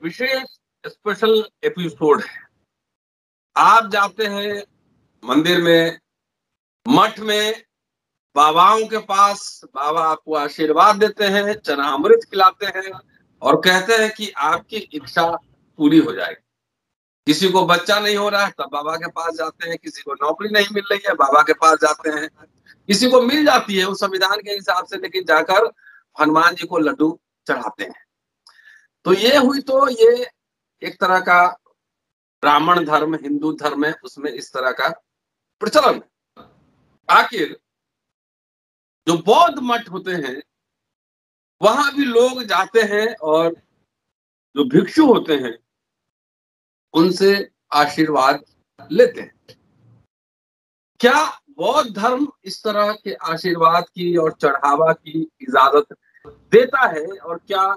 विशेष special episode है। आप जाते हैं मंदिर में, मठ में, बाबाओं के पास, बाबा आपको आशीर्वाद देते हैं, चरणामृत खिलाते हैं और कहते हैं कि आपकी इच्छा पूरी हो जाएगी। किसी को बच्चा नहीं हो रहा है तब बाबा के पास जाते हैं, किसी को नौकरी नहीं मिल रही है बाबा के पास जाते हैं, किसी को मिल जाती है उस संविधान के हिसाब से, लेकिन जाकर हनुमान जी को लड्डू चढ़ाते हैं। तो ये हुई, तो ये एक तरह का ब्राह्मण धर्म, हिंदू धर्म है, उसमें इस तरह का प्रचलन है। आखिर जो बौद्ध मठ होते हैं वहां भी लोग जाते हैं और जो भिक्षु होते हैं उनसे आशीर्वाद लेते हैं। क्या बौद्ध धर्म इस तरह के आशीर्वाद की और चढ़ावा की इजाजत देता है? और क्या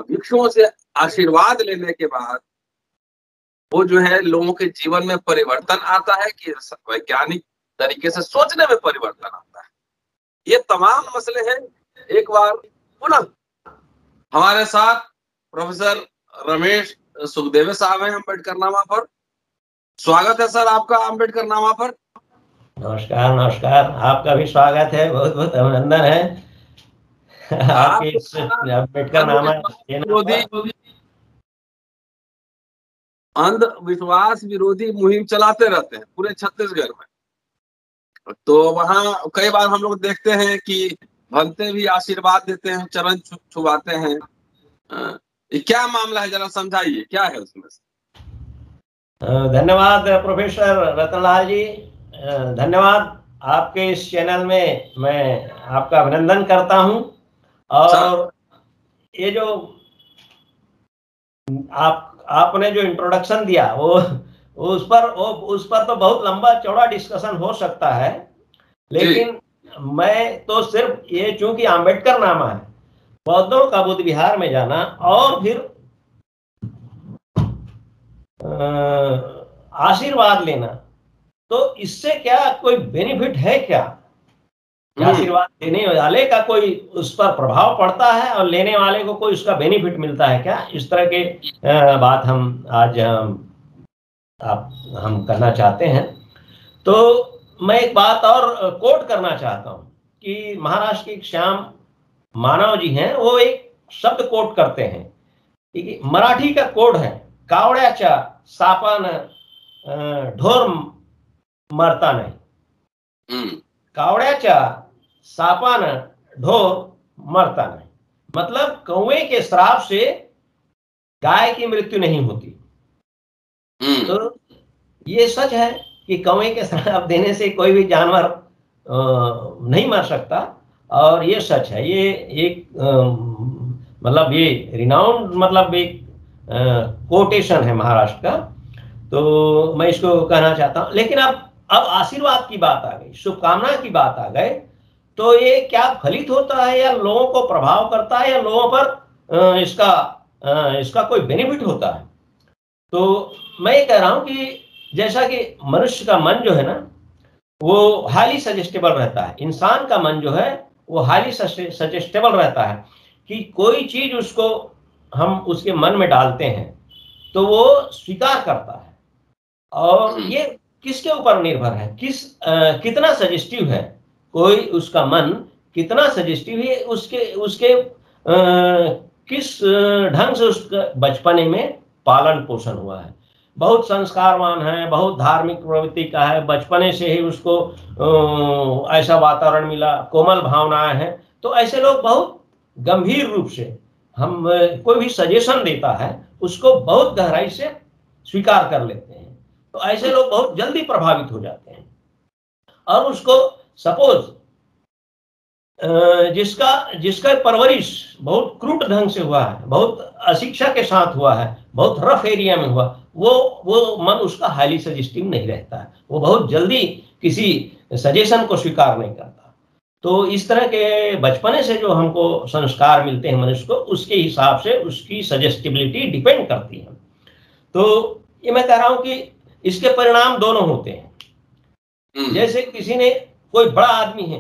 भिक्षुओं से आशीर्वाद लेने के बाद वो जो है लोगों के जीवन में परिवर्तन आता है कि वैज्ञानिक तरीके से सोचने में परिवर्तन आता है? ये तमाम मसले हैं। एक बार पुनः हमारे साथ प्रोफेसर रमेश सुखदेवे साहब हैं अम्बेडकर नामा पर। स्वागत है सर आपका अम्बेडकर नामा पर। नमस्कार नमस्कार, आपका भी स्वागत है, बहुत बहुत अभिनंदन है आपके अम्बेडकर नामा अंधविश्वास विरोधी मुहिम चलाते रहते हैं पूरे छत्तीसगढ़ में। तो वहाँ कई बार हम लोग देखते हैं कि भक्ते भी आशीर्वाद देते हैं, चरण छुआते हैं। ये क्या मामला है, जरा समझाइए, क्या है उसमें से? धन्यवाद प्रोफेसर रतनलाल जी, धन्यवाद। आपके इस चैनल में मैं आपका अभिनंदन करता हूं। और ये जो आपने जो इंट्रोडक्शन दिया वो उस पर तो बहुत लंबा चौड़ा डिस्कशन हो सकता है, लेकिन मैं तो सिर्फ ये, चूंकि अम्बेडकर नामा है, बौद्धों का बुद्ध विहार में जाना और फिर आशीर्वाद लेना, तो इससे क्या कोई बेनिफिट है क्या? आशीर्वाद देने वाले का कोई उस पर प्रभाव पड़ता है और लेने वाले को कोई उसका बेनिफिट मिलता है क्या? इस तरह के बात हम आज हम करना चाहते हैं। तो मैं एक बात और कोट करना चाहता हूं कि महाराष्ट्र के श्याम मानव जी हैं, वो एक शब्द कोट करते हैं, ठीक, मराठी का कोड है, कावड्याच्या सापान ढोर मरता नहीं। कावड्याच्या सापान ढोर मरता नहीं, मतलब कौवे के श्राप से गाय की मृत्यु नहीं होती। तो ये सच है कि कौवे के श्राप देने से कोई भी जानवर नहीं मर सकता, और ये सच है। ये एक मतलब ये रिनाउंड, मतलब एक कोटेशन है महाराष्ट्र का। तो मैं इसको कहना चाहता हूं। लेकिन अब आशीर्वाद की बात आ गई, शुभकामना की बात आ गई, तो ये क्या फलित होता है या लोगों को प्रभाव करता है या लोगों पर इसका कोई बेनिफिट होता है? तो मैं ये कह रहा हूं कि जैसा कि मनुष्य का मन जो है ना, वो हाईली सजेस्टेबल रहता है। इंसान का मन जो है वो हाईली सजेस्टेबल रहता है कि कोई चीज उसको हम उसके मन में डालते हैं तो वो स्वीकार करता है। और ये किसके ऊपर निर्भर है, कितना सजेस्टिव है, कोई उसका मन कितना सजेस्टिव है, उसके किस ढंग से उसका बचपने में पालन पोषण हुआ है। बहुत संस्कारवान है, बहुत धार्मिक प्रवृत्ति का है, बचपने से ही उसको ऐसा वातावरण मिला, कोमल भावनाएं हैं, तो ऐसे लोग बहुत गंभीर रूप से, हम कोई भी सजेशन देता है उसको बहुत गहराई से स्वीकार कर लेते हैं। तो ऐसे लोग बहुत जल्दी प्रभावित हो जाते हैं। और उसको सपोज जिसका परवरिश बहुत क्रूट ढंग से हुआ है, बहुत अशिक्षा के साथ हुआ है, बहुत रफ एरिया में हुआ, वो मन उसका हाईली सजेस्टिव नहीं रहता है, वो बहुत जल्दी किसी सजेशन को स्वीकार नहीं करता। तो इस तरह के बचपने से जो हमको संस्कार मिलते हैं मनुष्य को, उसके हिसाब से उसकी सजेस्टिबिलिटी डिपेंड करती है। तो ये मैं कह रहा हूं कि इसके परिणाम दोनों होते हैं। जैसे किसी ने, कोई बड़ा आदमी है,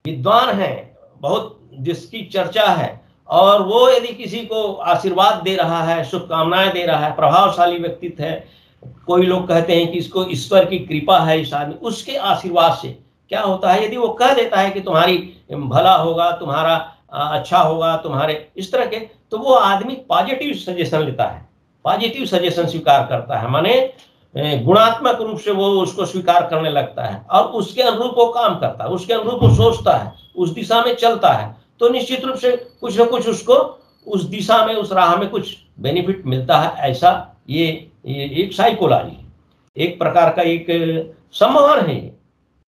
विद्वान है, बहुत जिसकी चर्चा है, और वो यदि किसी को आशीर्वाद दे रहा है, शुभकामनाएं दे रहा है, प्रभावशाली व्यक्तित्व है, कोई लोग कहते हैं कि इसको ईश्वर की कृपा है इस आदमी, उसके आशीर्वाद से क्या होता है, यदि वो कह देता है कि तुम्हारी भला होगा, तुम्हारा अच्छा होगा, तुम्हारे इस तरह के, तो वो आदमी पॉजिटिव सजेशन लेता है, पॉजिटिव सजेशन स्वीकार करता है, माने गुणात्मक रूप से वो उसको स्वीकार करने लगता है और उसके अनुरूप वो काम करता है, उसके अनुरूप वो सोचता है, उस दिशा में चलता है, तो निश्चित रूप से कुछ न कुछ उसको उस दिशा में, उस राह में कुछ बेनिफिट मिलता है। ऐसा ये एक साइकोलॉजी, एक प्रकार का एक सम्मोहन है।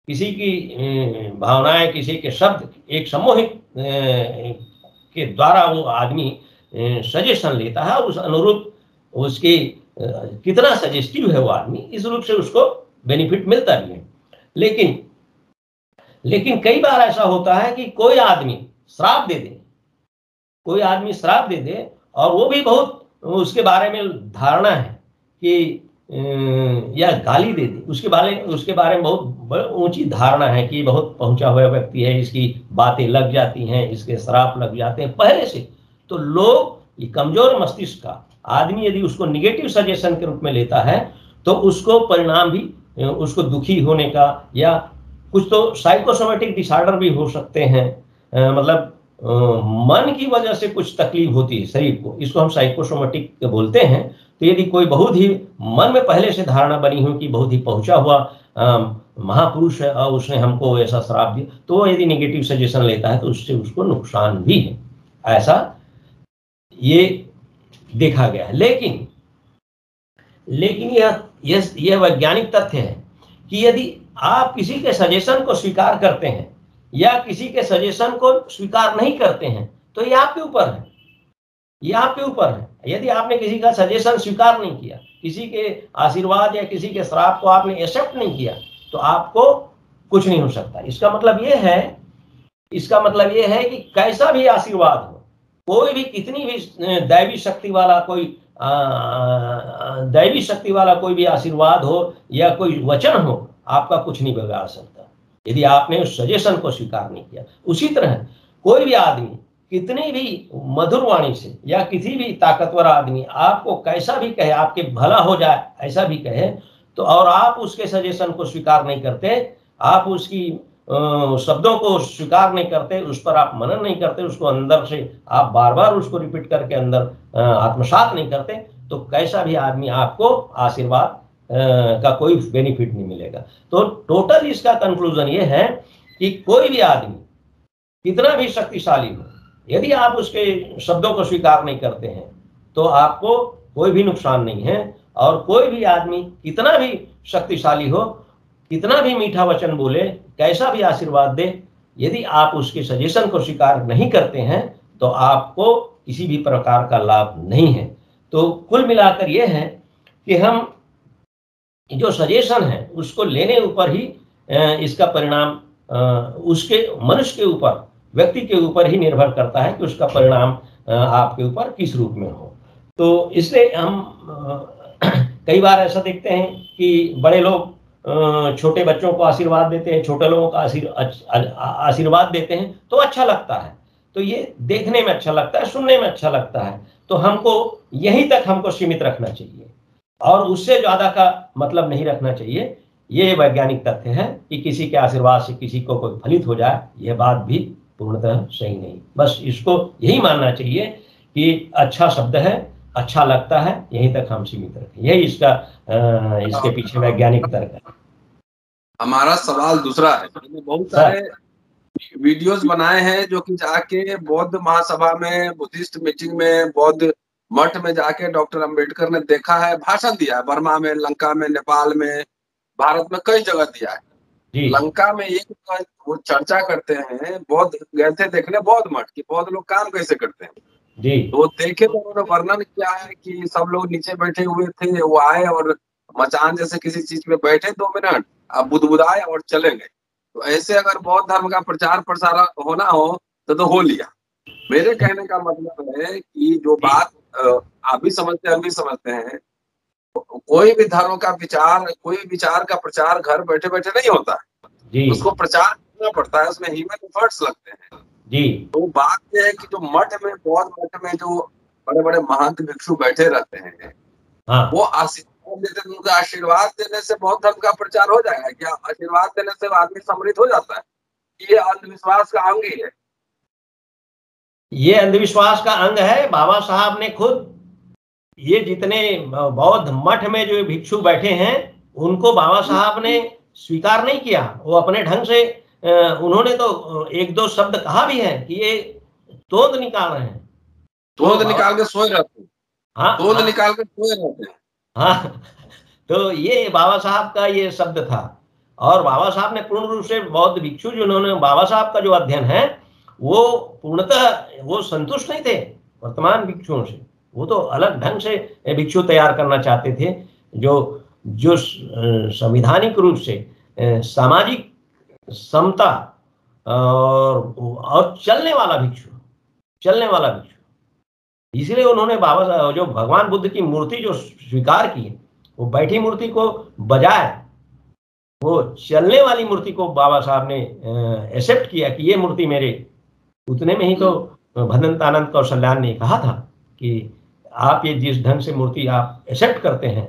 किसी की भावनाएं, किसी के शब्द एक सम्मोहित के द्वारा वो आदमी सजेशन लेता है और उस अनुरूप उसकी कितना सजेस्टिव है वो आदमी, इस रूप से उसको बेनिफिट मिलता भी है। लेकिन कई बार ऐसा होता है कि कोई आदमी श्राप दे दे, कोई आदमी श्राप दे दे और वो भी बहुत उसके बारे में धारणा है कि या गाली दे दे, उसके बारे में बहुत ऊंची धारणा है कि बहुत पहुंचा हुआ व्यक्ति है, इसकी बातें लग जाती हैं, इसके श्राप लग जाते हैं पहले से। तो लोग, ये कमजोर मस्तिष्क का आदमी यदि उसको निगेटिव सजेशन के रूप में लेता है तो उसको परिणाम भी, उसको दुखी होने का, या कुछ तो साइकोसोमेटिक डिसऑर्डर भी हो सकते हैं, मतलब मन की वजह से कुछ तकलीफ होती है शरीर को, इसको हम साइकोसोमेटिक बोलते हैं। तो यदि कोई बहुत ही मन में पहले से धारणा बनी हो कि बहुत ही पहुंचा हुआ महापुरुष है और उसने हमको ऐसा श्राप दिया, तो वो यदि निगेटिव सजेशन लेता है तो उससे उसको नुकसान भी है, ऐसा ये देखा गया है। लेकिन यह वैज्ञानिक तथ्य है कि यदि आप किसी के सजेशन को स्वीकार करते हैं या किसी के सजेशन को स्वीकार नहीं करते हैं, तो ये आपके ऊपर है, ये आपके ऊपर है। यदि आपने किसी का सजेशन स्वीकार नहीं किया, किसी के आशीर्वाद या किसी के श्राप को आपने एक्सेप्ट नहीं किया, तो आपको कुछ नहीं हो सकता। इसका मतलब ये है कि कैसा भी आशीर्वाद हो, कोई भी, कितनी भी दैवी शक्ति वाला कोई भी आशीर्वाद हो या कोई वचन हो, आपका कुछ नहीं बिगाड़ सकता यदि आपने उस सजेशन को स्वीकार नहीं किया। उसी तरह कोई भी आदमी कितनी भी मधुर वाणी से या किसी भी ताकतवर आदमी आपको कैसा भी कहे, आपके भला हो जाए ऐसा भी कहे, तो और आप उसके सजेशन को स्वीकार नहीं करते, आप उसकी शब्दों को स्वीकार नहीं करते, उस पर आप मनन नहीं करते, उसको अंदर से आप बार बार उसको रिपीट करके अंदर आत्मसात नहीं करते, तो कैसा भी आदमी आपको आशीर्वाद का कोई बेनिफिट नहीं मिलेगा। तो टोटल इसका कंक्लूजन ये है कि कोई भी आदमी कितना भी शक्तिशाली हो, यदि आप उसके शब्दों को स्वीकार नहीं करते हैं तो आपको कोई भी नुकसान नहीं है। और कोई भी आदमी कितना भी शक्तिशाली हो, कितना भी मीठा वचन बोले, कैसा भी आशीर्वाद दे, यदि आप उसके सजेशन को स्वीकार नहीं करते हैं तो आपको किसी भी प्रकार का लाभ नहीं है। तो कुल मिलाकर यह है कि हम जो सजेशन है उसको लेने ऊपर ही इसका परिणाम उसके मनुष्य के ऊपर, व्यक्ति के ऊपर ही निर्भर करता है कि उसका परिणाम आपके ऊपर किस रूप में हो। तो इसलिए हम कई बार ऐसा देखते हैं कि बड़े लोग छोटे बच्चों को आशीर्वाद देते हैं, छोटे लोगों का आशीर्वाद देते हैं, तो अच्छा लगता है, तो ये देखने में अच्छा लगता है, सुनने में अच्छा लगता है। तो हमको यहीं तक हमको सीमित रखना चाहिए और उससे ज्यादा का मतलब नहीं रखना चाहिए। ये वैज्ञानिक तथ्य है कि किसी के आशीर्वाद से किसी को कोई फलित हो जाए, यह बात भी पूर्णतः सही नहीं। बस इसको यही मानना चाहिए कि अच्छा शब्द है, अच्छा लगता है, यहीं तक हम सीमित रखें। यही इसके पीछे वैज्ञानिक तर्क है। हमारा सवाल दूसरा है, मैंने बहुत सारे वीडियोस बनाए हैं जो कि जाके बौद्ध महासभा में, बुद्धिस्ट मीटिंग में, बौद्ध मठ में जाके डॉक्टर अंबेडकर ने देखा है, भाषण दिया है, बर्मा में, लंका में, नेपाल में, भारत में कई जगह दिया है। लंका में एक वो चर्चा करते हैं, बौद्ध गए थे देखने बौद्ध मठ की, बौद्ध लोग काम कैसे करते हैं जी। तो देखे तो उन्होंने वर्णन किया है कि सब लोग नीचे बैठे हुए थे, वो आए और मचान जैसे किसी चीज में बैठे 2 मिनट, अब बुदबुदाए और चले गए। तो ऐसे अगर बौद्ध धर्म का प्रचार प्रसार होना हो तो हो लिया। मेरे कहने का मतलब है कि जो बात आप भी समझते हैं, हम भी समझते हैं, कोई भी धर्म का विचार, कोई विचार का प्रचार घर बैठे बैठे नहीं होता है, उसको प्रचार करना पड़ता है, उसमें ह्यूमन एफर्ट्स लगते हैं। जी। तो बात यह है कि जो मठ में, बौद्ध मठ में जो बड़े बड़े महंत भिक्षु बैठे रहते हैं, हाँ, वो आशीर्वाद देते हैं। उनका आशीर्वाद देने से बौद्ध धर्म का प्रचार हो जाएगा क्या? आशीर्वाद देने से आदमी सम्मिलित हो जाता है? ये अंधविश्वास का अंग ही है। ये अंधविश्वास का अंग है। बाबा साहब ने खुद ये जितने बौद्ध मठ में जो भिक्षु बैठे हैं, उनको बाबा साहब ने स्वीकार नहीं किया। वो अपने ढंग से उन्होंने तो एक दो शब्द कहा भी है कि ये तोंद निकाल रहे हैं, तोंद निकाल के सोए रहते हैं। हाँ, तोंद हाँ, निकाल के सोए रहते हैं। हाँ। तो ये बाबा साहब का ये शब्द था। और बाबा साहब ने पूर्ण रूप से बौद्ध भिक्षु जिन्होंने बाबा साहब का जो अध्ययन है, वो पूर्णतः वो संतुष्ट नहीं थे वर्तमान भिक्षुओं से। वो तो अलग ढंग से भिक्षु तैयार करना चाहते थे, जो जो संवैधानिक रूप से सामाजिक समता और चलने वाला भिक्षु, चलने वाला भिक्षु। इसलिए उन्होंने बाबा साहब जो भगवान बुद्ध की मूर्ति जो स्वीकार की, वो बैठी मूर्ति को बजाय वो चलने वाली मूर्ति को बाबा साहब ने एक्सेप्ट किया कि ये मूर्ति मेरे। उतने में ही तो भदंतानंद कौशल्यान ने कहा था कि आप ये जिस ढंग से मूर्ति आप एक्सेप्ट करते हैं,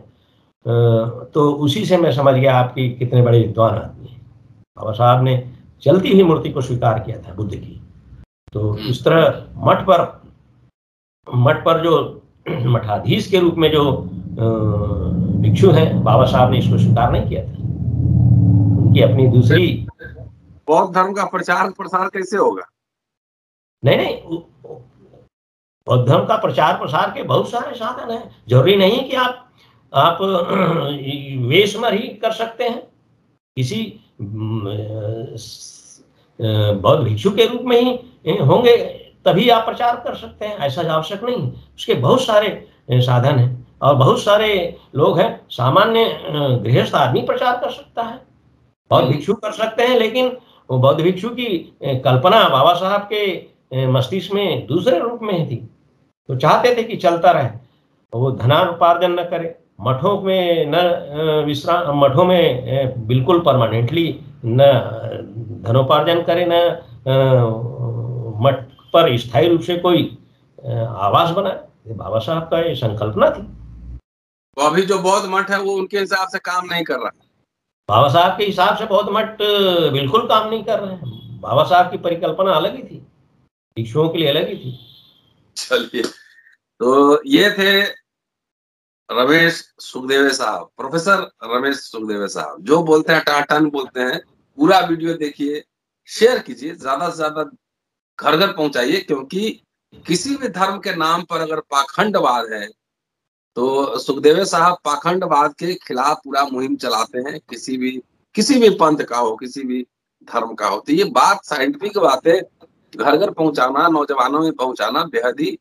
तो उसी से मैं समझ गया आपकी कितने बड़े विद्वान आदमी हैं। बाबा साहब ने चलती हुई मूर्ति को स्वीकार किया था बुद्ध की। तो इस तरह मठ पर जो मठाधीश के रूप में जो भिक्षु हैं, बाबा साहब ने इसको स्वीकार नहीं किया था। उनकी अपनी दूसरी बौद्ध धर्म का प्रचार प्रसार कैसे होगा? नहीं, बौद्ध धर्म का प्रचार प्रसार के बहुत सारे साधन हैं। जरूरी नहीं कि आप वेशमर ही कर सकते हैं। किसी बौद्ध भिक्षु के रूप में ही होंगे तभी आप प्रचार कर सकते हैं, ऐसा आवश्यक नहीं। उसके बहुत सारे साधन हैं और बहुत सारे लोग हैं। सामान्य गृहस्थ आदमी प्रचार कर सकता है, बौद्ध भिक्षु कर सकते हैं, लेकिन वो बौद्ध भिक्षु की कल्पना बाबा साहब के मस्तिष्क में दूसरे रूप में ही थी। तो चाहते थे कि चलता रहे, वो धनार्पार्जन न करे, मठों में न विश्राम, मठों में बिल्कुल परमानेंटली न धनोपार्जन करे, न मठ पर स्थायी रूप से कोई आवास बनाए। बाबा साहब का ये संकल्पना थी। तो अभी जो बौद्ध मठ है वो उनके हिसाब से काम नहीं कर रहा। बाबा साहब के हिसाब से बौद्ध मठ बिल्कुल काम नहीं कर रहे हैं। बाबा साहब की परिकल्पना अलग ही थी, भिक्षुओं के लिए अलग ही थी। चलिए, तो ये थे रमेश सुखदेवे साहब, प्रोफेसर रमेश सुखदेवे साहब, जो बोलते हैं टाटन बोलते हैं। पूरा वीडियो देखिए, शेयर कीजिए, ज्यादा से ज्यादा घर घर पहुंचाइए, क्योंकि किसी भी धर्म के नाम पर अगर पाखंडवाद है तो सुखदेवे साहब पाखंडवाद के खिलाफ पूरा मुहिम चलाते हैं। किसी भी पंथ का हो, किसी भी धर्म का हो। तो ये बात, साइंटिफिक बातें घर घर पहुंचाना, नौजवानों में पहुंचाना बेहद ही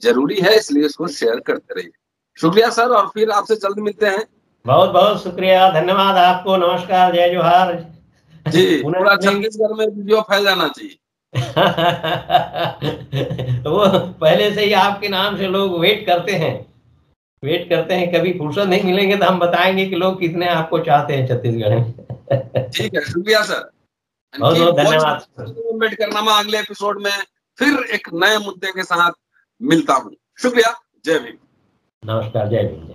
जरूरी है, इसलिए इसको शेयर करते रहिए। शुक्रिया सर, और फिर आपसे जल्द मिलते हैं। बहुत बहुत शुक्रिया, धन्यवाद आपको। नमस्कार, जय जोहार जी, पूरा छत्तीसगढ़ में वीडियो फैल जाना चाहिए। वो पहले से ही आपके नाम से लोग वेट करते हैं। कभी फुर्सत नहीं मिलेंगे तो हम बताएंगे कि लोग कितने आपको चाहते हैं छत्तीसगढ़ में। ठीक है, शुक्रिया सर। बहुत बहुत धन्यवाद। वेट करना, मैं अगले एपिसोड में फिर एक नए मुद्दे के साथ मिलता हूँ। शुक्रिया, जय भीम। नमस्कार, जय भीम।